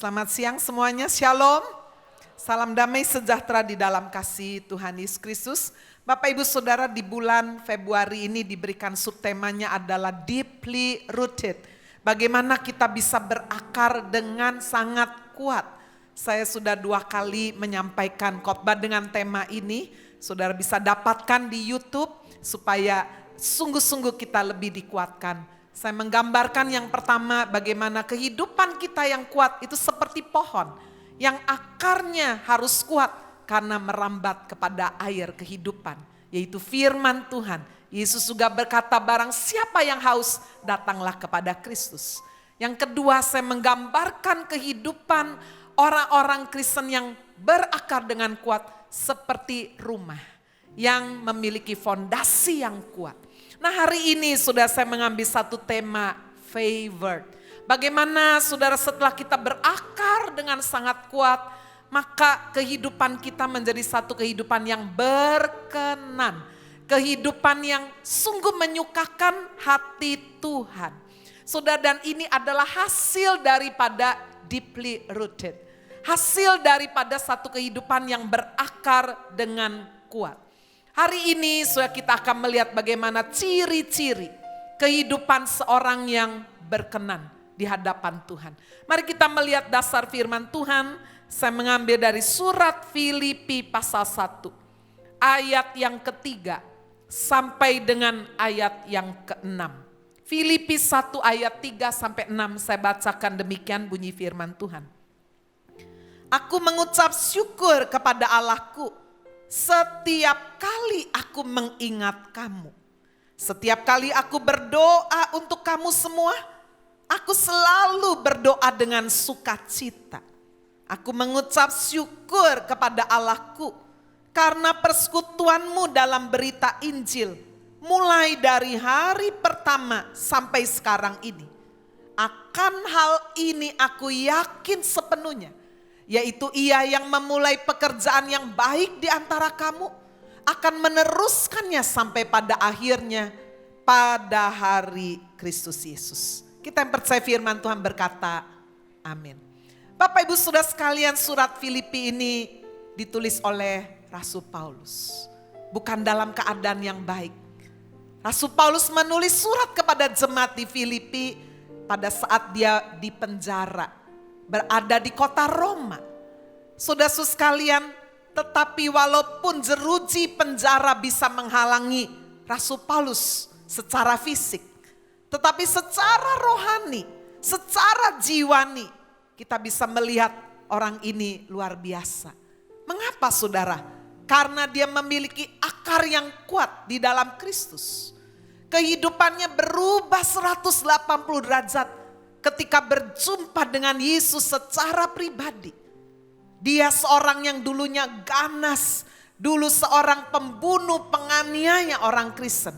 Selamat siang semuanya, Shalom. Salam damai sejahtera di dalam kasih Tuhan Yesus Kristus. Bapak Ibu Saudara, di bulan Februari ini diberikan subtemanya adalah deeply rooted. Bagaimana kita bisa berakar dengan sangat kuat. Saya sudah 2 kali menyampaikan khotbah dengan tema ini. Saudara bisa dapatkan di YouTube supaya sungguh-sungguh kita lebih dikuatkan. Saya menggambarkan yang pertama bagaimana kehidupan kita yang kuat itu seperti pohon yang akarnya harus kuat karena merambat kepada air kehidupan, yaitu firman Tuhan. Yesus juga berkata, barang siapa yang haus datanglah kepada Kristus. Yang kedua, saya menggambarkan kehidupan orang-orang Kristen yang berakar dengan kuat seperti rumah yang memiliki fondasi yang kuat. Nah, hari ini sudah saya mengambil satu tema favored. Bagaimana saudara setelah kita berakar dengan sangat kuat, maka kehidupan kita menjadi satu kehidupan yang berkenan. Kehidupan yang sungguh menyukakan hati Tuhan. Saudara, dan ini adalah hasil daripada deeply rooted. Hasil daripada satu kehidupan yang berakar dengan kuat. Hari ini kita akan melihat bagaimana ciri-ciri kehidupan seorang yang berkenan di hadapan Tuhan. Mari kita melihat dasar firman Tuhan. Saya mengambil dari surat Filipi pasal 1. Ayat yang ketiga sampai dengan ayat yang ke-6. Filipi 1 ayat 3 sampai 6 saya bacakan demikian bunyi firman Tuhan. Aku mengucap syukur kepada Allahku setiap kali aku mengingat kamu. Setiap kali aku berdoa untuk kamu semua, aku selalu berdoa dengan sukacita. Aku mengucap syukur kepada Allahku karena persekutuanmu dalam berita Injil mulai dari hari pertama sampai sekarang ini. Akan hal ini aku yakin sepenuhnya, yaitu Ia yang memulai pekerjaan yang baik di antara kamu akan meneruskannya sampai pada akhirnya pada hari Kristus Yesus. Kita yang percaya firman Tuhan berkata, amin. Bapak Ibu Saudara sekalian, surat Filipi ini ditulis oleh Rasul Paulus. Bukan dalam keadaan yang baik. Rasul Paulus menulis surat kepada jemaat di Filipi pada saat dia di penjara. Berada di kota Roma. Saudara-saudara sekalian, tetapi walaupun jeruji penjara bisa menghalangi Rasul Paulus secara fisik, tetapi secara rohani, secara jiwani, kita bisa melihat orang ini luar biasa. Mengapa saudara? Karena dia memiliki akar yang kuat di dalam Kristus. Kehidupannya berubah 180 derajat ketika berjumpa dengan Yesus secara pribadi. Dia seorang yang dulunya ganas, dulu seorang pembunuh, penganiaya orang Kristen,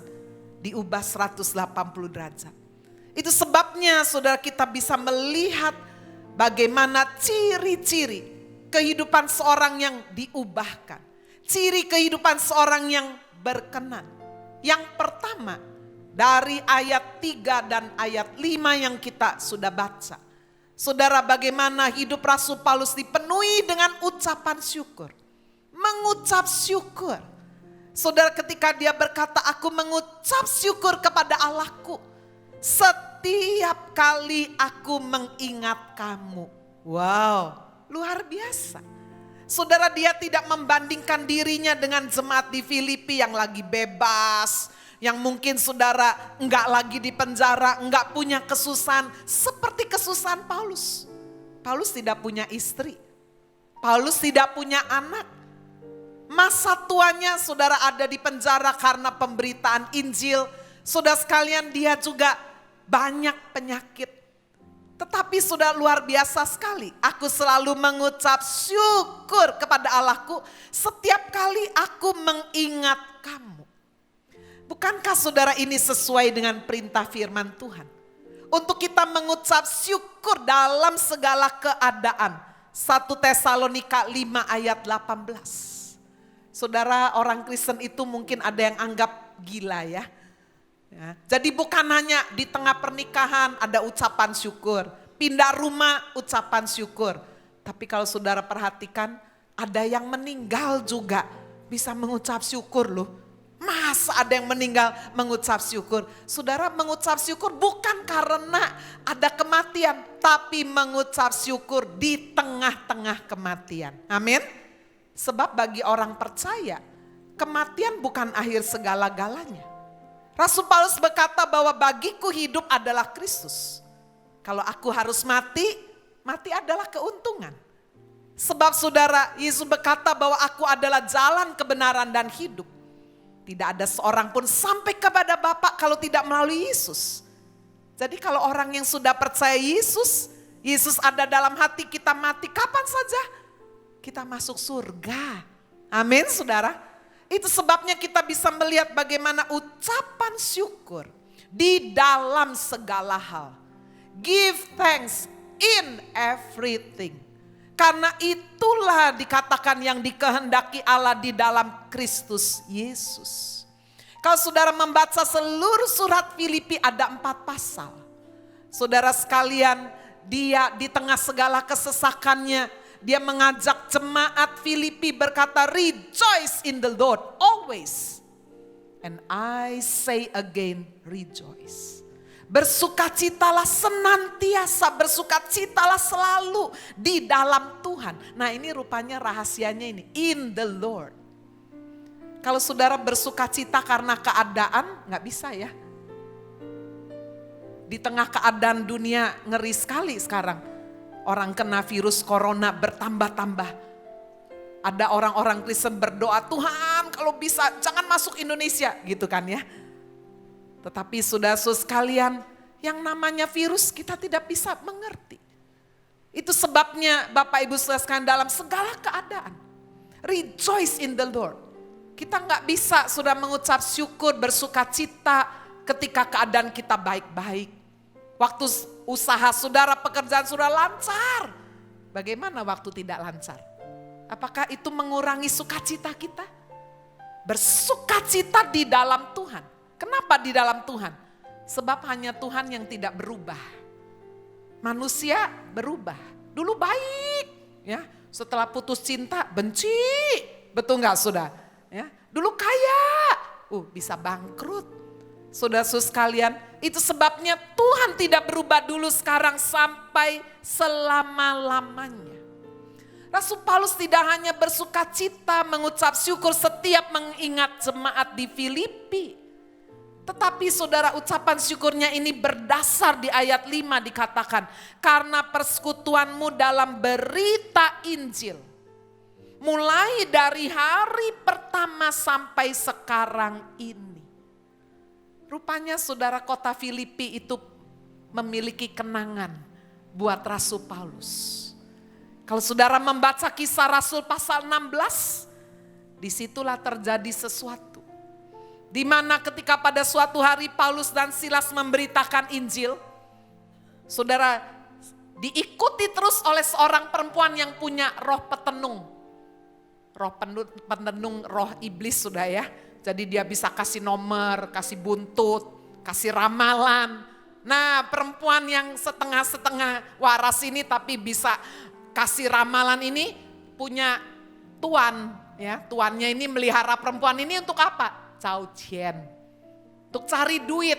diubah 180 derajat. Itu sebabnya saudara kita bisa melihat bagaimana ciri-ciri kehidupan seorang yang diubahkan. Ciri kehidupan seorang yang berkenan. Yang pertama, dari ayat 3 dan ayat 5 yang kita sudah baca. Saudara, bagaimana hidup Rasul Paulus dipenuhi dengan ucapan syukur. Mengucap syukur. Saudara, ketika dia berkata, aku mengucap syukur kepada Allahku setiap kali aku mengingat kamu. Wow, luar biasa. Saudara, dia tidak membandingkan dirinya dengan jemaat di Filipi yang lagi bebas, yang mungkin saudara enggak lagi di penjara, enggak punya kesusahan seperti kesusahan Paulus. Paulus tidak punya istri. Paulus tidak punya anak. Masa tuanya saudara ada di penjara karena pemberitaan Injil. Saudara sekalian, dia juga banyak penyakit. Tetapi sudah luar biasa sekali. Aku selalu mengucap syukur kepada Allahku setiap kali aku mengingat kamu. Bukankah saudara ini sesuai dengan perintah firman Tuhan? Untuk kita mengucap syukur dalam segala keadaan. 1 Tesalonika 5 ayat 18. Saudara, orang Kristen itu mungkin ada yang anggap gila ya. Jadi bukan hanya di tengah pernikahan ada ucapan syukur. pindah rumah, ucapan syukur. Tapi kalau saudara perhatikan, ada yang meninggal juga bisa mengucap syukur loh. Masa ada yang meninggal mengucap syukur? Saudara, mengucap syukur bukan karena ada kematian, tapi mengucap syukur di tengah-tengah kematian. Amin. Sebab bagi orang percaya, kematian bukan akhir segala-galanya. Rasul Paulus berkata bahwa bagiku hidup adalah Kristus. Kalau aku harus mati, mati adalah keuntungan. Sebab saudara, Yesus berkata bahwa aku adalah jalan, kebenaran, dan hidup. Tidak ada seorang pun sampai kepada Bapa kalau tidak melalui Yesus. Jadi kalau orang yang sudah percaya Yesus, Yesus ada dalam hati kita, mati kapan saja kita masuk surga. Amin saudara. Itu sebabnya kita bisa melihat bagaimana ucapan syukur di dalam segala hal. Give thanks in everything. Karena itulah dikatakan yang dikehendaki Allah di dalam Kristus Yesus. Kalau saudara membaca seluruh surat Filipi ada 4 pasal. Saudara sekalian, dia di tengah segala kesesakannya, dia mengajak jemaat Filipi berkata, rejoice in the Lord always. And I say again, rejoice. Bersukacitalah senantiasa, bersukacitalah selalu di dalam Tuhan. Nah ini rupanya rahasianya ini, in the Lord. Kalau saudara bersukacita karena keadaan, gak bisa ya. Di tengah keadaan dunia ngeri sekali sekarang. Orang kena virus corona bertambah-tambah. Ada orang-orang Kristen berdoa, Tuhan kalau bisa jangan masuk Indonesia gitu kan ya. Tetapi saudara-saudara sekalian, yang namanya virus kita tidak bisa mengerti. Itu sebabnya Bapak Ibu saudara sekalian dalam segala keadaan, rejoice in the Lord. Kita nggak bisa sudah mengucap syukur, bersukacita ketika keadaan kita baik-baik. Waktu usaha saudara, pekerjaan saudara lancar. Bagaimana waktu tidak lancar? Apakah itu mengurangi sukacita kita? Bersukacita di dalam Tuhan. Kenapa di dalam Tuhan? Sebab hanya Tuhan yang tidak berubah. Manusia berubah. Dulu baik, ya. Setelah putus cinta benci. Betul nggak saudara? Ya. Dulu kaya, bisa bangkrut. Saudara-saudara sekalian, itu sebabnya Tuhan tidak berubah dulu, sekarang, sampai selama-lamanya. Rasul Paulus tidak hanya bersukacita mengucap syukur setiap mengingat jemaat di Filipi. Tetapi saudara, ucapan syukurnya ini berdasar di ayat 5 dikatakan, karena persekutuanmu dalam berita Injil, mulai dari hari pertama sampai sekarang ini. Rupanya saudara, kota Filipi itu memiliki kenangan buat Rasul Paulus. Kalau saudara membaca Kisah Rasul pasal 16, disitulah terjadi sesuatu. Di mana ketika pada suatu hari Paulus dan Silas memberitakan Injil, saudara, diikuti terus oleh seorang perempuan yang punya roh petenung. Roh petenung, roh iblis sudah ya. Jadi dia bisa kasih nomor, kasih buntut, kasih ramalan. Nah perempuan yang setengah-setengah waras ini tapi bisa kasih ramalan ini punya tuan. Ya, tuannya ini melihara perempuan ini untuk apa? Caucian, untuk cari duit.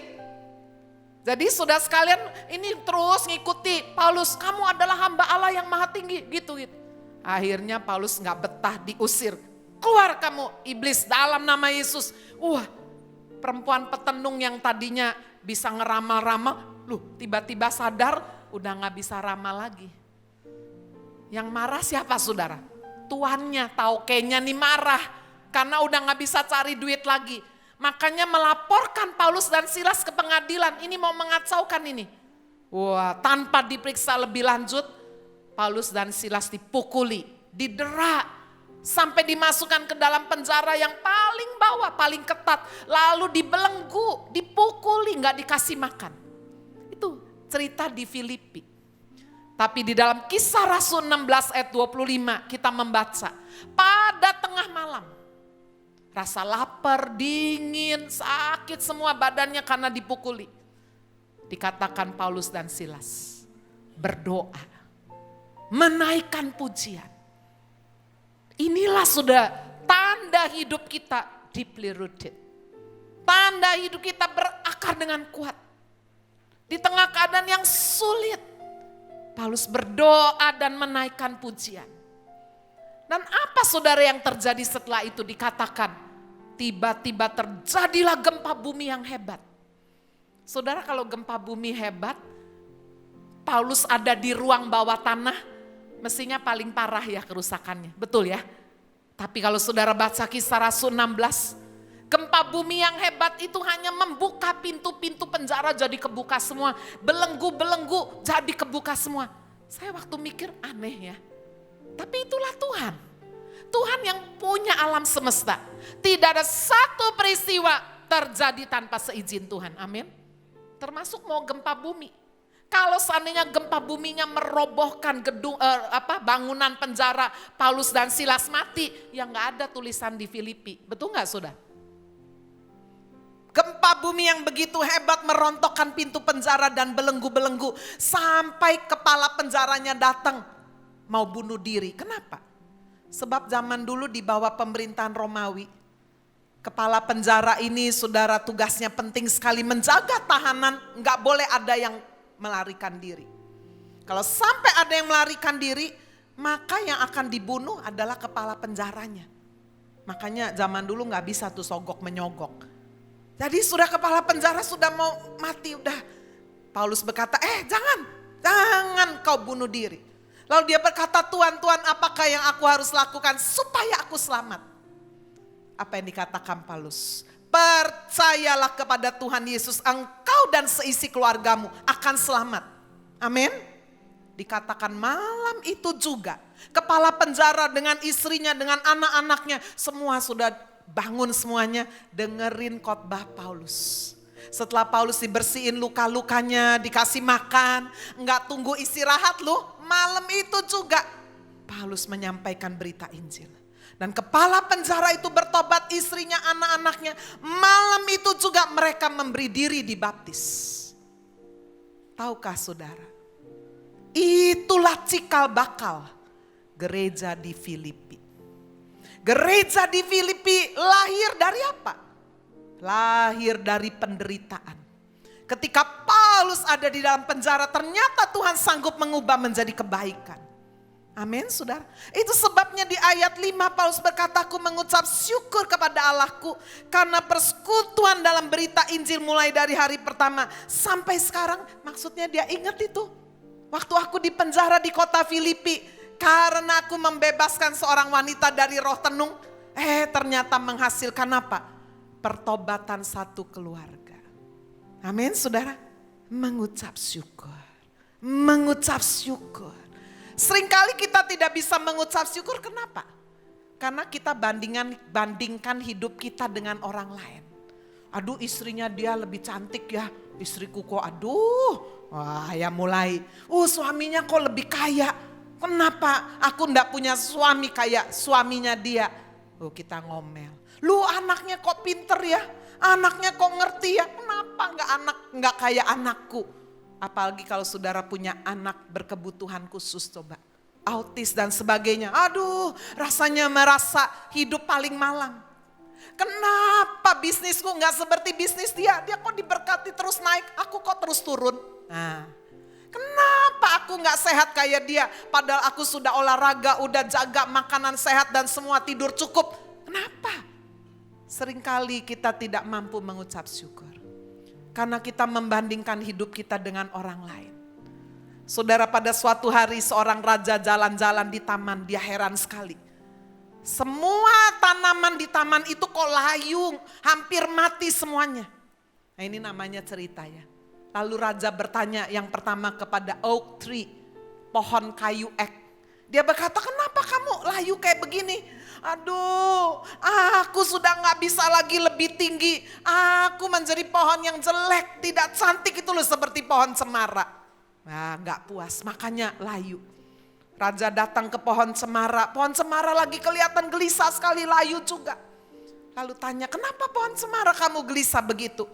Jadi saudara sekalian ini terus ngikuti Paulus, kamu adalah hamba Allah yang maha tinggi gitu. Akhirnya Paulus gak betah, diusir. Keluar kamu iblis dalam nama Yesus. Perempuan petenung yang tadinya bisa ngeramal-ramal, tiba-tiba sadar udah gak bisa ramal lagi. Yang marah siapa saudara? Tuannya, tahu kayaknya nih marah. Karena udah gak bisa cari duit lagi. Makanya melaporkan Paulus dan Silas ke pengadilan. Ini mau mengacaukan ini. Tanpa diperiksa lebih lanjut, Paulus dan Silas dipukuli, didera, sampai dimasukkan ke dalam penjara yang paling bawah, paling ketat. Lalu dibelenggu, dipukuli, gak dikasih makan. Itu cerita di Filipi. Tapi di dalam Kisah Rasul 16 ayat 25 kita membaca, pada tengah malam, rasa lapar, dingin, sakit semua badannya karena dipukuli. Dikatakan Paulus dan Silas, berdoa, menaikkan pujian. Inilah sudah tanda hidup kita deeply rooted. Tanda hidup kita berakar dengan kuat. Di tengah keadaan yang sulit, Paulus berdoa dan menaikkan pujian. Dan apa saudara yang terjadi setelah itu? Dikatakan tiba-tiba terjadilah gempa bumi yang hebat. Saudara, kalau gempa bumi hebat, Paulus ada di ruang bawah tanah, mestinya paling parah ya kerusakannya, betul ya? Tapi kalau saudara baca Kisah Rasul 16, gempa bumi yang hebat itu hanya membuka pintu-pintu penjara jadi kebuka semua, belenggu-belenggu jadi kebuka semua. Saya waktu mikir aneh ya, tapi itulah Tuhan. Tuhan yang punya alam semesta. Tidak ada satu peristiwa terjadi tanpa seizin Tuhan, amin. Termasuk mau gempa bumi. Kalau seandainya gempa buminya merobohkan gedung bangunan penjara Paulus dan Silas mati, ya nggak ada tulisan di Filipi, betul nggak saudara? Gempa bumi yang begitu hebat merontokkan pintu penjara dan belenggu-belenggu sampai kepala penjaranya datang mau bunuh diri. Kenapa? Sebab zaman dulu di bawah pemerintahan Romawi, kepala penjara ini saudara tugasnya penting sekali menjaga tahanan, nggak boleh ada yang melarikan diri. Kalau sampai ada yang melarikan diri, maka yang akan dibunuh adalah kepala penjaranya. Makanya zaman dulu nggak bisa tuh sogok menyogok. Jadi sudah kepala penjara sudah mau mati udah. Paulus berkata, jangan kau bunuh diri. Lalu dia berkata, Tuhan, apakah yang aku harus lakukan supaya aku selamat? Apa yang dikatakan Paulus? Percayalah kepada Tuhan Yesus, engkau dan seisi keluargamu akan selamat. Amin. Dikatakan malam itu juga, kepala penjara dengan istrinya, dengan anak-anaknya, semua sudah bangun semuanya dengerin khotbah Paulus. Setelah Paulus dibersihin luka-lukanya, dikasih makan, enggak tunggu istirahat loh. Malam itu juga Paulus menyampaikan berita Injil. Dan kepala penjara itu bertobat, istrinya, anak-anaknya. Malam itu juga mereka memberi diri dibaptis. Tahukah saudara? Itulah cikal bakal gereja di Filipi. Gereja di Filipi lahir dari apa? Lahir dari penderitaan. Ketika Paulus ada di dalam penjara, ternyata Tuhan sanggup mengubah menjadi kebaikan. Amin, saudara. Itu sebabnya di ayat 5 Paulus berkata, aku mengucap syukur kepada Allahku karena persekutuan dalam berita Injil mulai dari hari pertama sampai sekarang. Maksudnya dia ingat itu. Waktu aku di penjara di kota Filipi, karena aku membebaskan seorang wanita dari roh tenung, ternyata menghasilkan apa? Pertobatan satu keluarga. Amin, saudara. Mengucap syukur. Mengucap syukur. Seringkali kita tidak bisa mengucap syukur, kenapa? Karena kita bandingkan hidup kita dengan orang lain. Aduh, istrinya dia lebih cantik ya. Istriku kok wah ya mulai. Suaminya kok lebih kaya. Kenapa aku enggak punya suami kayak suaminya dia? Kita ngomel. Lu anaknya kok pinter ya? Anaknya kok ngerti ya? Kenapa enggak kayak anakku? Apalagi kalau saudara punya anak berkebutuhan khusus, coba. Autis dan sebagainya. Aduh, rasanya merasa hidup paling malang. Kenapa bisnisku enggak seperti bisnis dia? Dia kok diberkati terus naik, aku kok terus turun? Nah, kenapa aku enggak sehat kayak dia? Padahal aku sudah olahraga, udah jaga makanan sehat dan semua tidur cukup. Kenapa? Seringkali kita tidak mampu mengucap syukur. Karena kita membandingkan hidup kita dengan orang lain. Saudara, pada suatu hari seorang raja jalan-jalan di taman, dia heran sekali. Semua tanaman di taman itu kok layu, hampir mati semuanya. Nah, ini namanya cerita ya. Lalu raja bertanya yang pertama kepada oak tree, pohon kayu ek. Dia berkata, kenapa kamu layu kayak begini? Aduh, aku sudah gak bisa lagi lebih tinggi. Aku menjadi pohon yang jelek, tidak cantik itu loh seperti pohon cemara. Nah, gak puas, makanya layu. Raja datang ke pohon cemara lagi kelihatan gelisah sekali, layu juga. Lalu tanya, kenapa pohon cemara kamu gelisah begitu?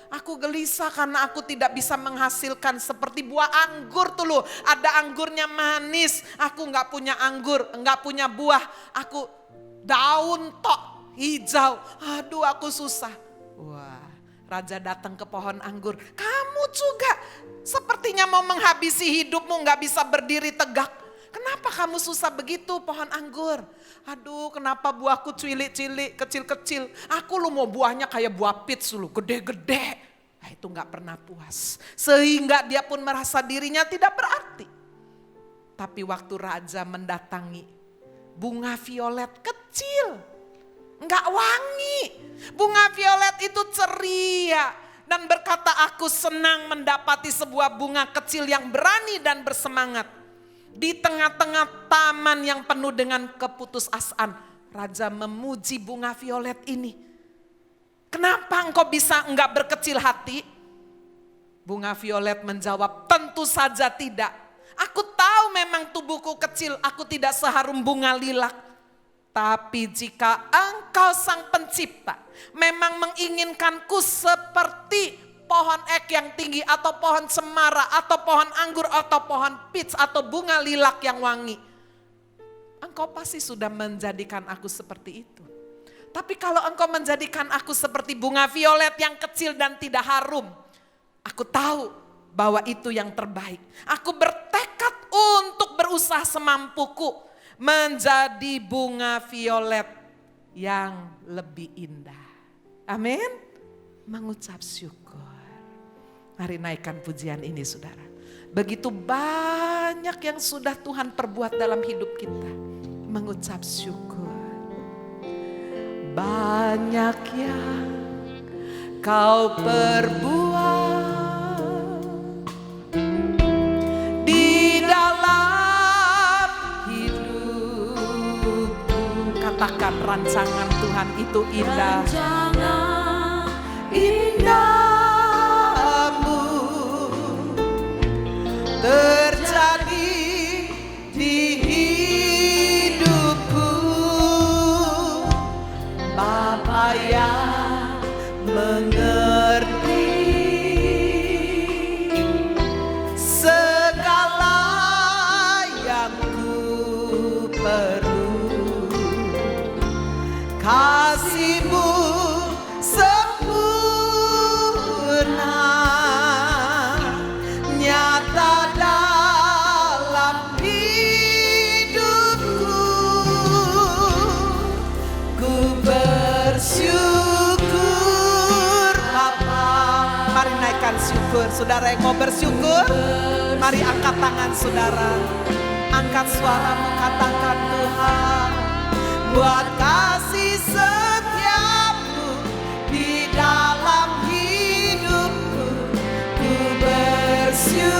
Aku gelisah karena aku tidak bisa menghasilkan seperti buah anggur tuh loh. Ada anggurnya manis, aku gak punya anggur, gak punya buah. Aku daun tok, hijau, aduh aku susah. Wah, raja datang ke pohon anggur. Kamu juga sepertinya mau menghabisi hidupmu, gak bisa berdiri tegak. Kenapa kamu susah begitu pohon anggur? Aduh, kenapa buahku cilik-cilik, kecil-kecil. Aku lu mau buahnya kayak buah peach lu, gede-gede. Nah, itu gak pernah puas. Sehingga dia pun merasa dirinya tidak berarti. Tapi waktu raja mendatangi bunga violet kecil, gak wangi. Bunga violet itu ceria dan berkata, aku senang mendapati sebuah bunga kecil yang berani dan bersemangat. Di tengah-tengah taman yang penuh dengan keputusasaan, raja memuji bunga violet ini. Kenapa engkau bisa enggak berkecil hati? Bunga violet menjawab, tentu saja tidak. Aku tahu memang tubuhku kecil, aku tidak seharum bunga lilac. Tapi jika engkau sang pencipta memang menginginkanku seperti pohon ek yang tinggi atau pohon cemara atau pohon anggur atau pohon peach atau bunga lilac yang wangi, engkau pasti sudah menjadikan aku seperti itu. Tapi kalau engkau menjadikan aku seperti bunga violet yang kecil dan tidak harum, aku tahu bahwa itu yang terbaik. Aku bertekad untuk berusaha semampuku menjadi bunga violet yang lebih indah. Amin. Mengucap syukur. Mari naikkan pujian ini saudara. Begitu banyak yang sudah Tuhan perbuat dalam hidup kita. Mengucap syukur. Banyak yang kau perbuat di dalam hidupku. Katakan rancangan Tuhan itu indah. Rancangan indah. Terjadi di hidupku, Bapa yang mengerti segala yang ku perlu. Kasih-Mu sempurna nyata dalam hidupku. Ku bersyukur Bapa. Mari naikkan syukur. Saudara yang mau bersyukur, mari angkat tangan saudara. Angkat suaramu, katakan Tuhan, buat kasih setiamu di dalam hidupku. Ku bersyukur,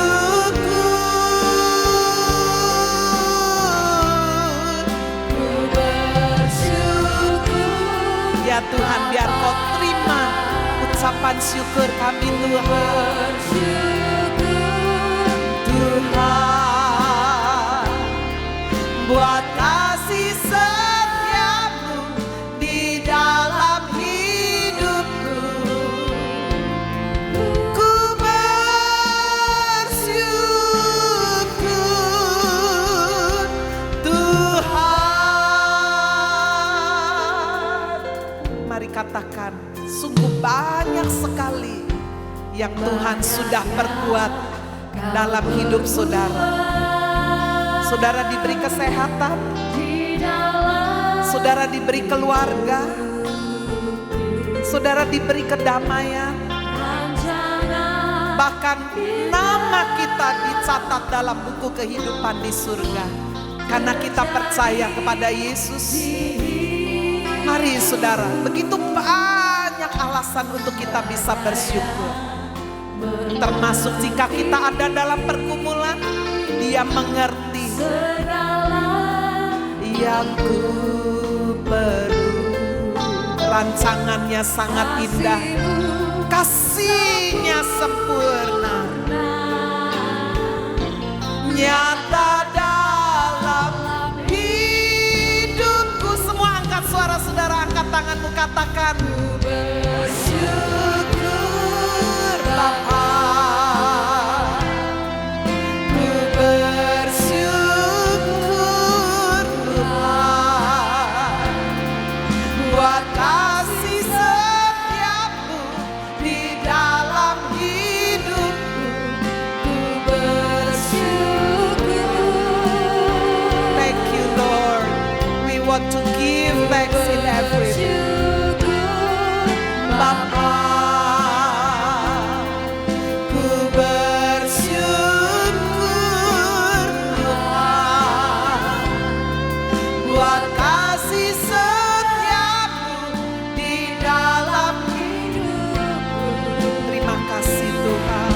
ku bersyukur. Ya Tuhan, biar Kau terima ucapan syukur kami Tuhan. Tuhan, buat kasih setiamu di dalam hidupku. Ku bersyukur Tuhan. Mari katakan, sungguh banyak sekali yang Tuhan sudah perbuat dalam hidup saudara. Saudara diberi kesehatan, saudara diberi keluarga, saudara diberi kedamaian, bahkan nama kita dicatat dalam buku kehidupan di surga karena kita percaya kepada Yesus. Mari saudara, begitu banyak alasan untuk kita bisa bersyukur. Termasuk jika kita ada dalam pergumulan, Dia mengerti yang ku perlu. Rancangannya sangat indah, kasih-Nya sempurna, nyata dalam hidupku. Semua angkat suara saudara, angkat tanganmu, katakan bersyukur Give thanks in everything. Bapa, ku bersyukur Tuhan buat kasih setiamu di dalam hidupku. Terima kasih Tuhan.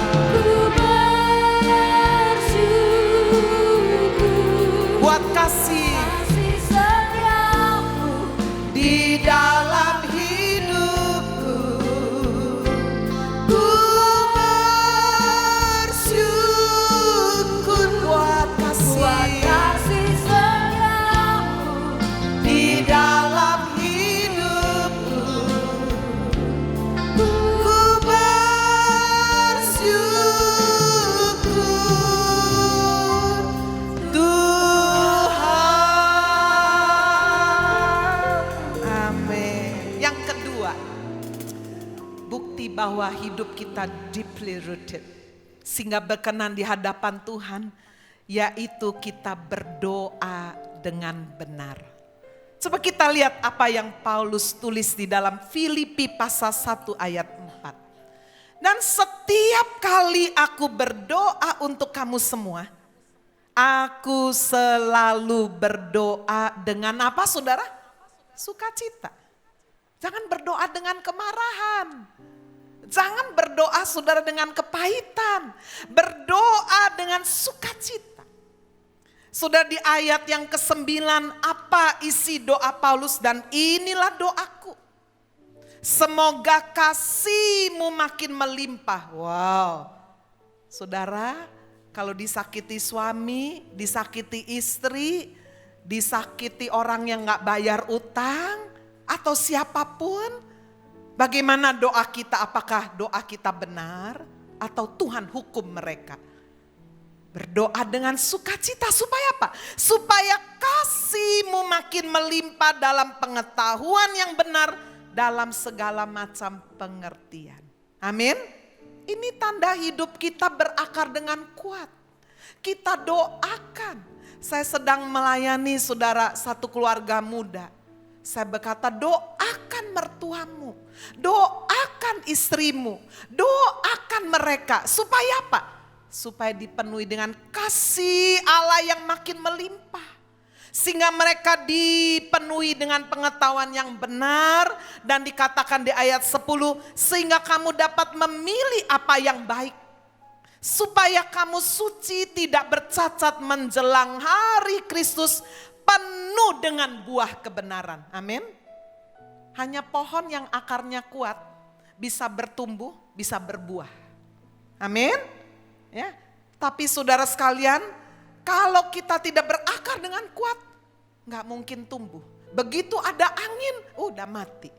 Buat kasih setiamu di dalam hidupku. Ku bersyukur buat kasih setiamu di dalam hidupku. Ku bersyukur Tuhan. Amin. Yang kedua, bukti bahwa hidup kita deeply rooted, sehingga berkenan di hadapan Tuhan, yaitu kita berdoa dengan benar. Coba kita lihat apa yang Paulus tulis di dalam Filipi pasal 1 ayat 4. Dan setiap kali aku berdoa untuk kamu semua, aku selalu berdoa dengan apa saudara? Sukacita. Jangan berdoa dengan kemarahan. Jangan berdoa saudara dengan kepahitan. Berdoa dengan sukacita. Sudah di ayat yang ke-9, apa isi doa Paulus? Dan inilah doaku. Semoga kasih-Mu makin melimpah. Wow. Saudara, kalau disakiti suami, disakiti istri, disakiti orang yang gak bayar utang, atau siapapun, bagaimana doa kita? Apakah doa kita benar atau Tuhan hukum mereka? Berdoa dengan sukacita supaya apa? Supaya kasih-Mu makin melimpah dalam pengetahuan yang benar, dalam segala macam pengertian. Amin. Ini tanda hidup kita berakar dengan kuat. Kita doakan. Saya sedang melayani saudara satu keluarga muda. Saya berkata, doakan mertuamu, doakan istrimu, doakan mereka. Supaya apa? Supaya dipenuhi dengan kasih Allah yang makin melimpah. Sehingga mereka dipenuhi dengan pengetahuan yang benar. Dan dikatakan di ayat 10, sehingga kamu dapat memilih apa yang baik. Supaya kamu suci, tidak bercacat menjelang hari Kristus, penuh dengan buah kebenaran. Amin. Hanya pohon yang akarnya kuat bisa bertumbuh, bisa berbuah. Amin. Ya. Tapi saudara sekalian, kalau kita tidak berakar dengan kuat, nggak mungkin tumbuh. Begitu ada angin, udah mati.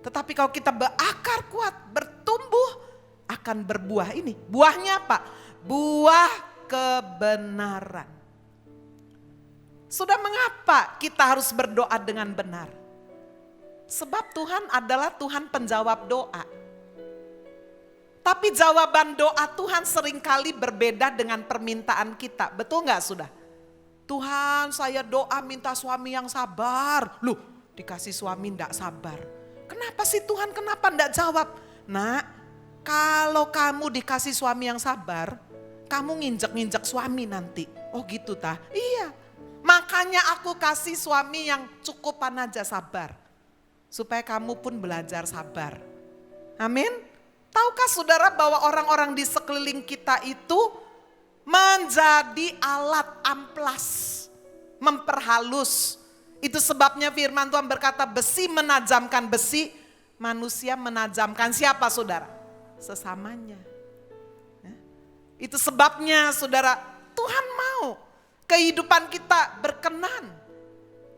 Tetapi kalau kita berakar kuat, bertumbuh, akan berbuah. Ini buahnya apa? Buah kebenaran. Sudah mengapa kita harus berdoa dengan benar? Sebab Tuhan adalah Tuhan penjawab doa. Tapi jawaban doa Tuhan seringkali berbeda dengan permintaan kita. Betul gak sudah? Tuhan, saya doa minta suami yang sabar. Loh, dikasih suami gak sabar. Kenapa sih Tuhan, kenapa gak jawab? Nak, kalau kamu dikasih suami yang sabar, kamu nginjek-nginjek suami nanti. Oh gitu tah? Iya. Makanya aku kasih suami yang cukupan aja sabar. Supaya kamu pun belajar sabar. Amin. Tahukah saudara bahwa orang-orang di sekeliling kita itu menjadi alat amplas, memperhalus. Itu sebabnya firman Tuhan berkata, besi menajamkan besi, manusia menajamkan siapa saudara? Sesamanya. Itu sebabnya saudara, Tuhan mau kehidupan kita berkenan.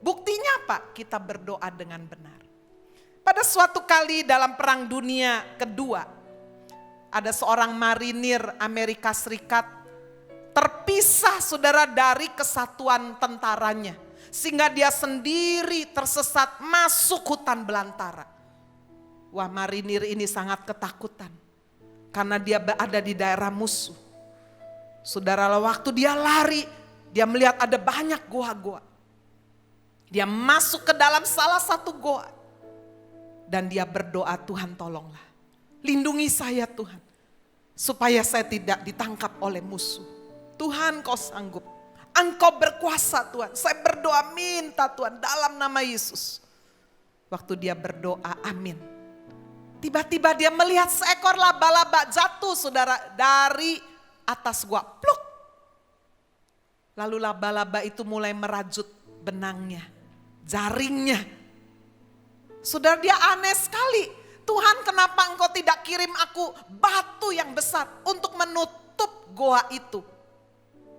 Buktinya apa? Kita berdoa dengan benar. Pada suatu kali dalam Perang Dunia Kedua, ada seorang marinir Amerika Serikat terpisah saudara dari kesatuan tentaranya. Sehingga dia sendiri tersesat masuk hutan belantara. Wah, marinir ini sangat ketakutan. Karena dia berada di daerah musuh. Saudara, waktu dia lari, dia melihat ada banyak goa-goa. Dia masuk ke dalam salah satu goa. Dan dia berdoa, Tuhan tolonglah. Lindungi saya Tuhan. Supaya saya tidak ditangkap oleh musuh. Tuhan kau sanggup. Engkau berkuasa Tuhan. Saya berdoa minta Tuhan dalam nama Yesus. Waktu dia berdoa amin. Tiba-tiba dia melihat seekor laba-laba jatuh saudara dari atas gua. Pluk. Lalu laba-laba itu mulai merajut benangnya. Jaringnya. Saudara dia aneh sekali. Tuhan kenapa engkau tidak kirim aku batu yang besar untuk menutup goa itu.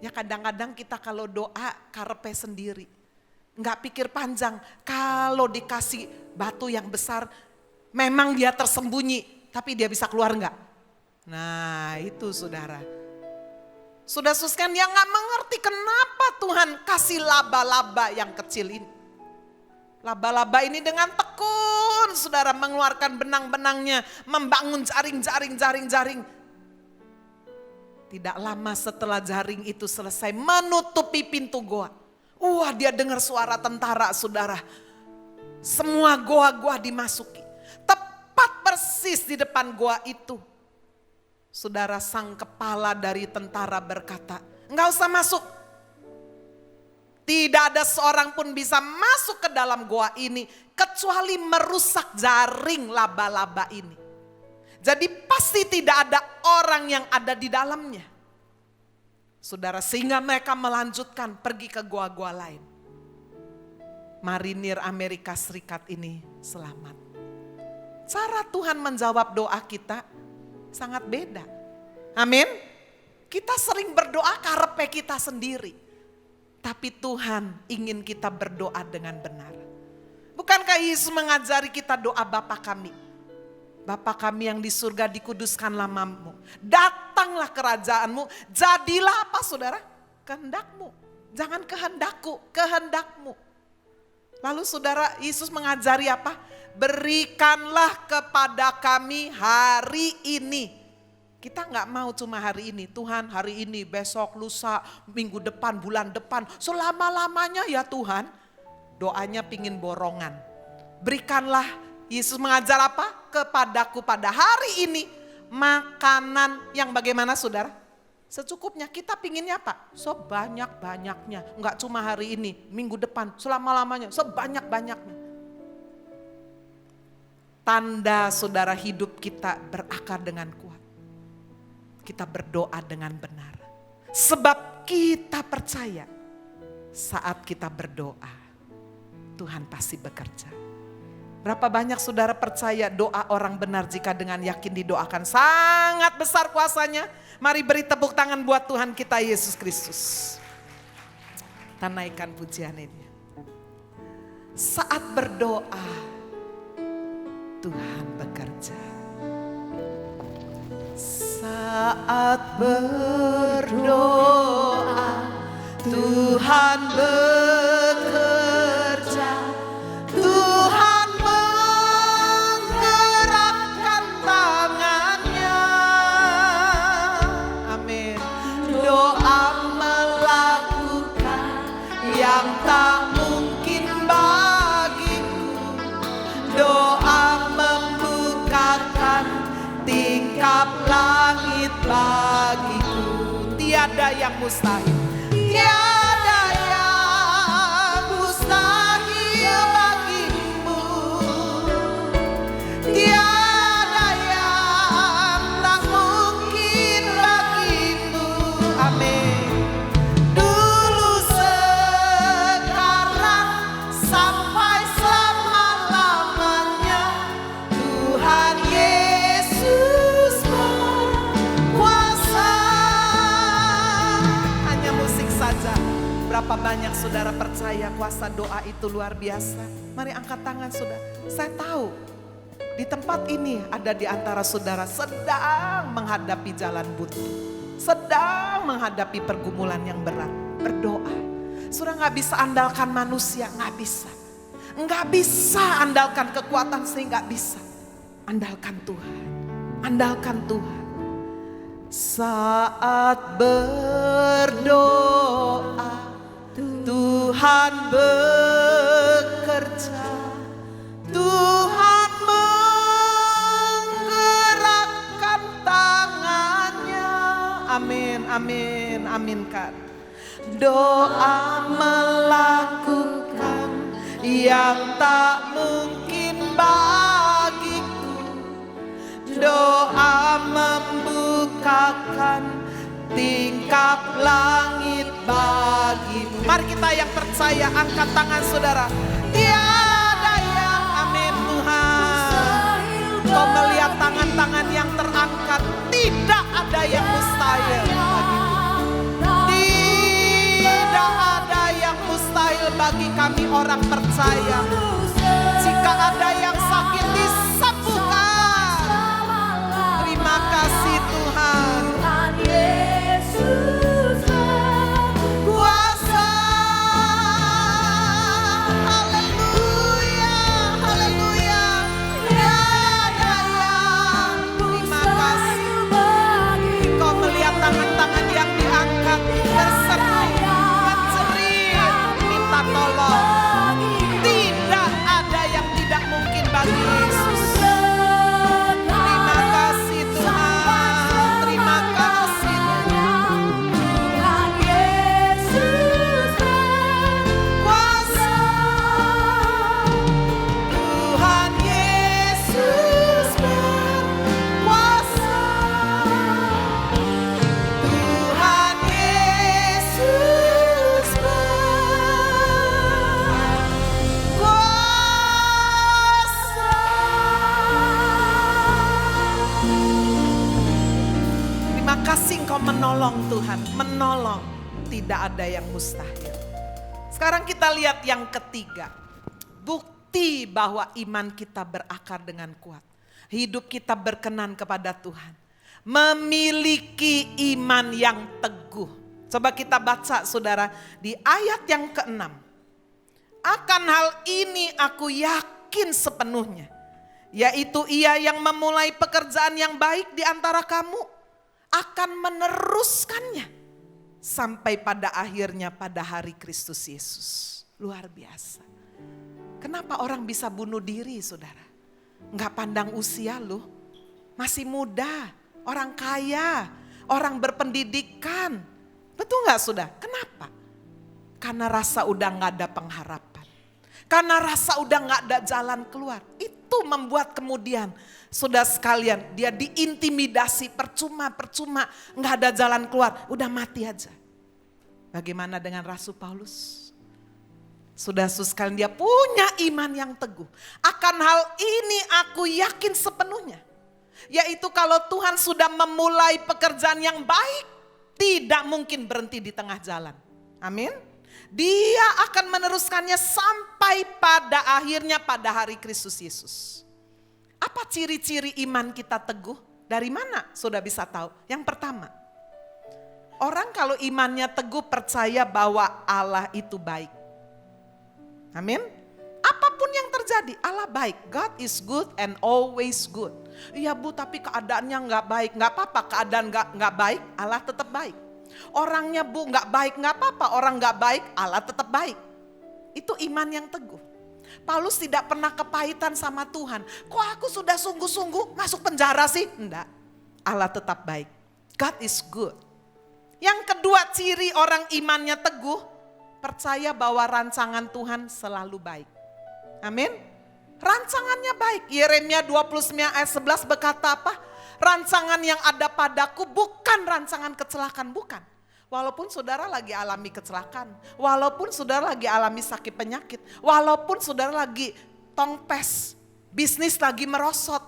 Ya kadang-kadang kita kalau doa karepe sendiri. Enggak pikir panjang. Kalau dikasih batu yang besar memang dia tersembunyi. Tapi dia bisa keluar enggak? Nah itu saudara. Sudah suskan dia enggak mengerti kenapa Tuhan kasih laba-laba yang kecil ini. Laba-laba ini dengan tekun saudara mengeluarkan benang-benangnya. Membangun jaring. Tidak lama setelah jaring itu selesai menutupi pintu goa. Wah dia dengar suara tentara saudara. Semua goa-goa dimasuki. Tepat persis di depan goa itu. Saudara sang kepala dari tentara berkata, enggak usah masuk. Tidak ada seorang pun bisa masuk ke dalam goa ini kecuali merusak jaring laba-laba ini. Jadi pasti tidak ada orang yang ada di dalamnya. Saudara, sehingga mereka melanjutkan pergi ke goa-goa lain. Marinir Amerika Serikat ini selamat. Cara Tuhan menjawab doa kita sangat beda. Amin. Kita sering berdoa karepe kita sendiri. Tapi Tuhan ingin kita berdoa dengan benar. Bukankah Yesus mengajari kita doa Bapa kami? Bapa kami yang di surga, dikuduskanlah namamu. Datanglah kerajaanmu. Jadilah apa saudara? Kehendakmu. Jangan kehendakku, kehendakmu. Lalu saudara Yesus mengajari apa? Berikanlah kepada kami hari ini. Kita nggak mau cuma hari ini, Tuhan hari ini, besok, lusa, minggu depan, bulan depan, selama-lamanya ya Tuhan. Doanya pingin borongan. Berikanlah, Yesus mengajar apa? Kepadaku pada hari ini makanan yang bagaimana saudara? Secukupnya. Kita pinginnya apa? Sebanyak-banyaknya. Enggak cuma hari ini, minggu depan, selama-lamanya, sebanyak-banyaknya. Tanda saudara hidup kita berakar dengan kuat. Kita berdoa dengan benar. Sebab kita percaya saat kita berdoa, Tuhan pasti bekerja. Berapa banyak saudara percaya doa orang benar jika dengan yakin didoakan sangat besar kuasanya. Mari beri tepuk tangan buat Tuhan kita Yesus Kristus. Kita naikkan pujian ini. Saat berdoa, Tuhan bekerja. Saat berdoa, Tuhan bekerja. Tuhan menggerakkan tangannya. Amin. Doa melakukan yang tak mungkin bagiku. Doa membukakan tingkap langit bagiku. Tiada yang mustahil. Tiada yang mustahil bagimu. Tiada yang tak mungkin bagimu. Amin. Dulu, sekarang, sampai selama-lamanya Tuhan Yesus berkuasa. Hanya musik saja. Berapa banyak saudara percaya kuasa doa itu luar biasa? Mari angkat tangan saudara. Saya tahu di tempat ini ada di antara saudara sedang menghadapi jalan buntu. Sedang menghadapi pergumulan yang berat. Berdoa. Saudara gak bisa andalkan manusia, gak bisa. Gak bisa andalkan kekuatan sehingga gak bisa. Andalkan Tuhan. Andalkan Tuhan. Saat berdoa, Tuhan Tuhan bekerja, Tuhan menggerakkan tangannya. Amin, amin, aminkan. Doa melakukan yang tak mungkin bagiku. Doa membukakan tingkap langit bagimu. Mari kita yang percaya angkat tangan saudara. Tiada yang, amin Tuhan. Kau melihat tangan-tangan yang terangkat, tidak ada yang mustahil bagimu. Tidak ada yang mustahil bagi kami orang percaya. Jika ada yang sakit disembuhkan. Terima kasih Tuhan. Yesus berkuasa. Haleluya, haleluya. Ya, ya, ya. Terima kasih. Kau melihat tangan-tangan yang diangkat berseru, menjerit, minta tolong. Tidak ada yang tidak mungkin bagi Yesus. Terima kasih Tuhan. Terima kasih Tuhan. Yesus berkuasa. Tuhan Yesus berkuasa. Tuhan Yesus berkuasa. Terima kasih Engkau menolong Tuhan, menolong. Tidak ada yang mustahil. Sekarang kita lihat yang ketiga. Bukti bahwa iman kita berakar dengan kuat. Hidup kita berkenan kepada Tuhan. Memiliki iman yang teguh. Coba kita baca saudara di ayat yang ke-6. Akan hal ini aku yakin sepenuhnya. Yaitu ia yang memulai pekerjaan yang baik di antara kamu akan meneruskannya sampai pada akhirnya pada hari Kristus Yesus. Luar biasa. Kenapa orang bisa bunuh diri saudara? Enggak pandang usia loh. Masih muda, orang kaya, orang berpendidikan. Betul enggak saudara? Kenapa? Karena rasa udah enggak ada pengharapan. Karena rasa udah enggak ada jalan keluar. Itu membuat kemudian saudara sekalian dia diintimidasi percuma, enggak ada jalan keluar. Udah mati aja. Bagaimana dengan Rasul Paulus? Saudara-saudara sekalian dia punya iman yang teguh. Akan hal ini aku yakin sepenuhnya. Yaitu kalau Tuhan sudah memulai pekerjaan yang baik, tidak mungkin berhenti di tengah jalan. Amin. Dia akan meneruskannya sampai pada akhirnya pada hari Kristus Yesus. Apa ciri-ciri iman kita teguh? Dari mana sudah bisa tahu? Yang pertama, orang kalau imannya teguh percaya bahwa Allah itu baik. Amin. Apapun yang terjadi, Allah baik. God is good and always good. Iya Bu, tapi keadaannya nggak baik. Nggak apa-apa, keadaan nggak baik, Allah tetap baik. Orangnya Bu nggak baik, nggak apa-apa. Orang nggak baik, Allah tetap baik. Itu iman yang teguh. Paulus tidak pernah kepahitan sama Tuhan. Kok aku sudah sungguh-sungguh masuk penjara sih? Enggak. Allah tetap baik. God is good. Yang kedua ciri orang imannya teguh, percaya bahwa rancangan Tuhan selalu baik. Amin. Rancangannya baik. Yeremia 29 ayat 11 berkata apa? Rancangan yang ada padaku bukan rancangan kecelakaan, bukan. Walaupun saudara lagi alami kecelakaan, walaupun saudara lagi alami sakit penyakit, walaupun saudara lagi tongpes, bisnis lagi merosot.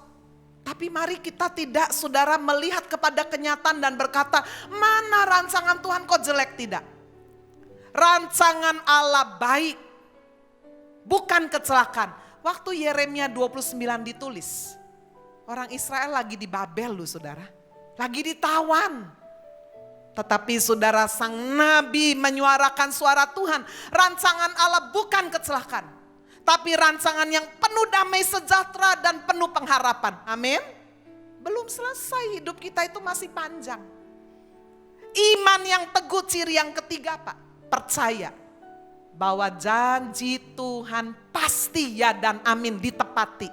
Tapi mari kita tidak saudara melihat kepada kenyataan dan berkata, mana rancangan Tuhan kok jelek, tidak. Rancangan Allah baik, bukan kecelakaan. Waktu Yeremia 29 ditulis, orang Israel lagi di Babel loh saudara, lagi ditawan. Tetapi saudara sang nabi menyuarakan suara Tuhan, rancangan Allah bukan kecelakaan, tapi rancangan yang penuh damai sejahtera dan penuh pengharapan. Amin. Belum selesai, hidup kita itu masih panjang. Iman yang teguh ciri yang ketiga Pak, percaya bahwa janji Tuhan pasti ya dan amin ditepati.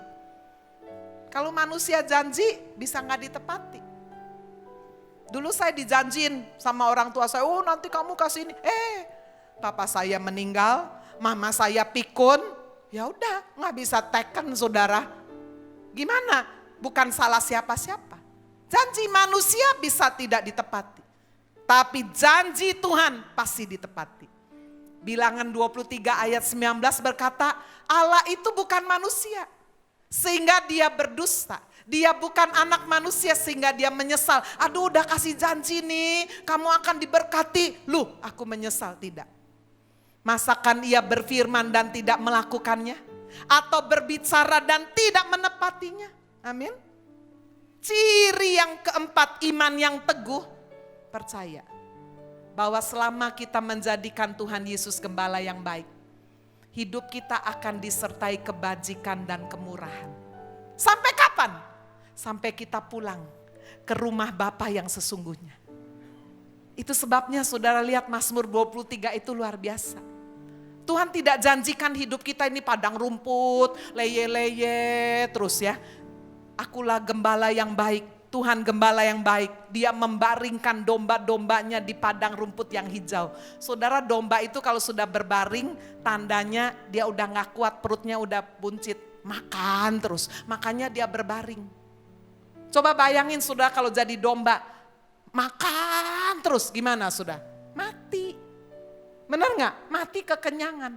Kalau manusia janji bisa gak ditepati. Dulu saya dijanjin sama orang tua saya, oh nanti kamu kasih ini. Papa saya meninggal, mama saya pikun, ya udah gak bisa teken saudara. Gimana? Bukan salah siapa-siapa. Janji manusia bisa tidak ditepati. Tapi janji Tuhan pasti ditepati. Bilangan 23 ayat 19 berkata, Allah itu bukan manusia sehingga dia berdusta. Dia bukan anak manusia sehingga dia menyesal. Aduh udah kasih janji nih, kamu akan diberkati. Loh aku menyesal, tidak. Masakan ia berfirman dan tidak melakukannya? Atau berbicara dan tidak menepatinya? Amin. Ciri yang keempat, iman yang teguh. Percaya bahwa selama kita menjadikan Tuhan Yesus gembala yang baik, hidup kita akan disertai kebajikan dan kemurahan. Sampai kapan? Sampai kita pulang ke rumah Bapa yang sesungguhnya. Itu sebabnya saudara lihat Mazmur 23 itu luar biasa. Tuhan tidak janjikan hidup kita ini padang rumput, leye-leye terus ya. Akulah gembala yang baik. Tuhan gembala yang baik, dia membaringkan domba-dombanya di padang rumput yang hijau. Saudara, domba itu kalau sudah berbaring, tandanya dia udah gak kuat, perutnya udah buncit, makan terus, makanya dia berbaring. Coba bayangin saudara kalau jadi domba, makan terus gimana saudara? Mati, benar gak? Mati kekenyangan.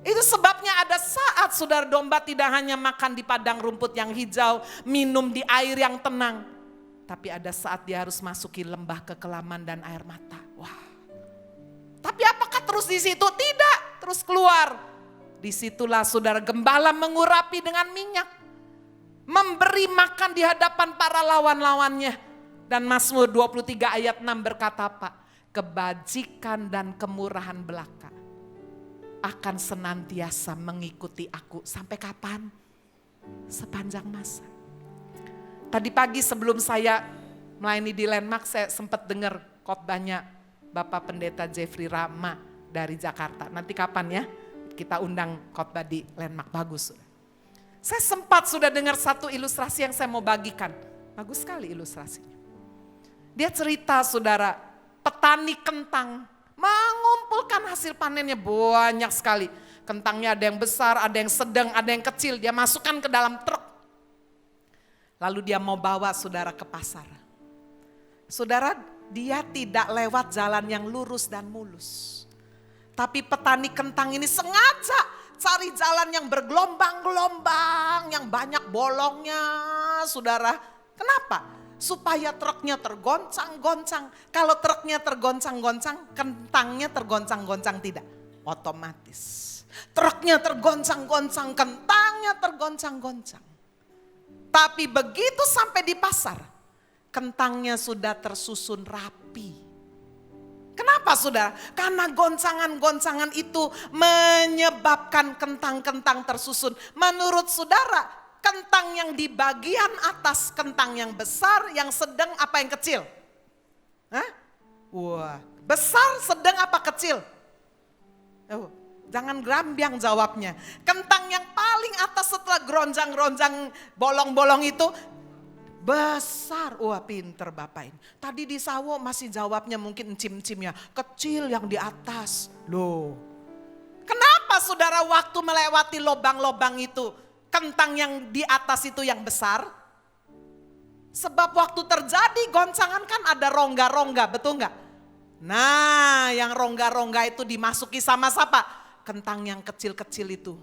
Itu sebabnya ada saat saudara domba tidak hanya makan di padang rumput yang hijau, minum di air yang tenang. Tapi ada saat dia harus masuki lembah kekelaman dan air mata. Wah. Tapi apakah terus di situ? Tidak, terus keluar. Disitulah saudara gembala mengurapi dengan minyak. Memberi makan di hadapan para lawan-lawannya. Dan Mazmur 23 ayat 6 berkata apa? Kebajikan dan kemurahan belaka akan senantiasa mengikuti aku. Sampai kapan? Sepanjang masa. Tadi pagi sebelum saya melayani di Landmark, saya sempat dengar khotbahnya Bapak Pendeta Jeffrey Rama dari Jakarta. Nanti kapan ya kita undang khotbah di Landmark, bagus. Saya sempat sudah dengar satu ilustrasi yang saya mau bagikan. Bagus sekali ilustrasinya. Dia cerita saudara, petani kentang mengumpulkan hasil panennya banyak sekali. Kentangnya ada yang besar, ada yang sedang, ada yang kecil. Dia masukkan ke dalam truk. Lalu dia mau bawa saudara ke pasar. Saudara, dia tidak lewat jalan yang lurus dan mulus. Tapi petani kentang ini sengaja cari jalan yang bergelombang-gelombang, yang banyak bolongnya, saudara. Kenapa? Supaya truknya tergoncang-goncang. Kalau truknya tergoncang-goncang, kentangnya tergoncang-goncang tidak? Otomatis. Truknya tergoncang-goncang, kentangnya tergoncang-goncang. Tapi begitu sampai di pasar, kentangnya sudah tersusun rapi. Kenapa saudara? Karena goncangan-goncangan itu menyebabkan kentang-kentang tersusun. Menurut saudara, kentang yang di bagian atas, kentang yang besar, yang sedang apa yang kecil? Hah? Wah, besar, sedang apa kecil? Oh. Jangan gerambiang jawabnya. Kentang yang paling atas setelah geronjang-geronjang bolong-bolong itu besar. Wah pinter Bapak ini. Tadi di sawo masih jawabnya mungkin encim-encimnya. Kecil yang di atas. Loh. Kenapa saudara waktu melewati lobang-lobang itu, kentang yang di atas itu yang besar? Sebab waktu terjadi goncangan kan ada rongga-rongga, betul nggak? Nah yang rongga-rongga itu dimasuki sama siapa? Kentang yang kecil-kecil itu.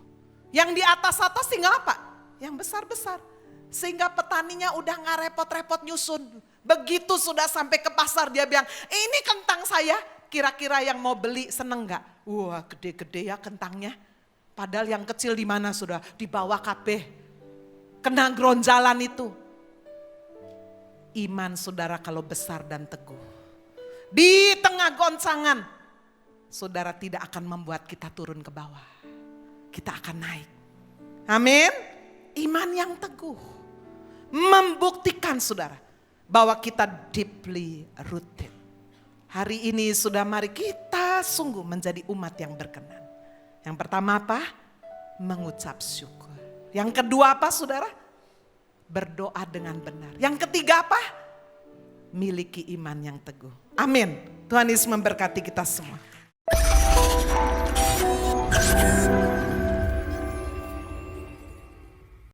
Yang di atas-atas tinggal apa? Yang besar-besar. Sehingga petaninya udah gak repot-repot nyusun. Begitu sudah sampai ke pasar dia bilang, ini kentang saya, kira-kira yang mau beli seneng gak? Wah gede-gede ya kentangnya. Padahal yang kecil di mana sudah? Di bawah kabeh. Kena geronjalan itu. Iman saudara kalau besar dan teguh. Di tengah goncangan, saudara tidak akan membuat kita turun ke bawah. Kita akan naik. Amin. Iman yang teguh. Membuktikan saudara bahwa kita deeply rooted. Hari ini sudah mari kita sungguh menjadi umat yang berkenan. Yang pertama apa? Mengucap syukur. Yang kedua apa saudara? Berdoa dengan benar. Yang ketiga apa? Miliki iman yang teguh. Amin. Tuhan Yesus memberkati kita semua.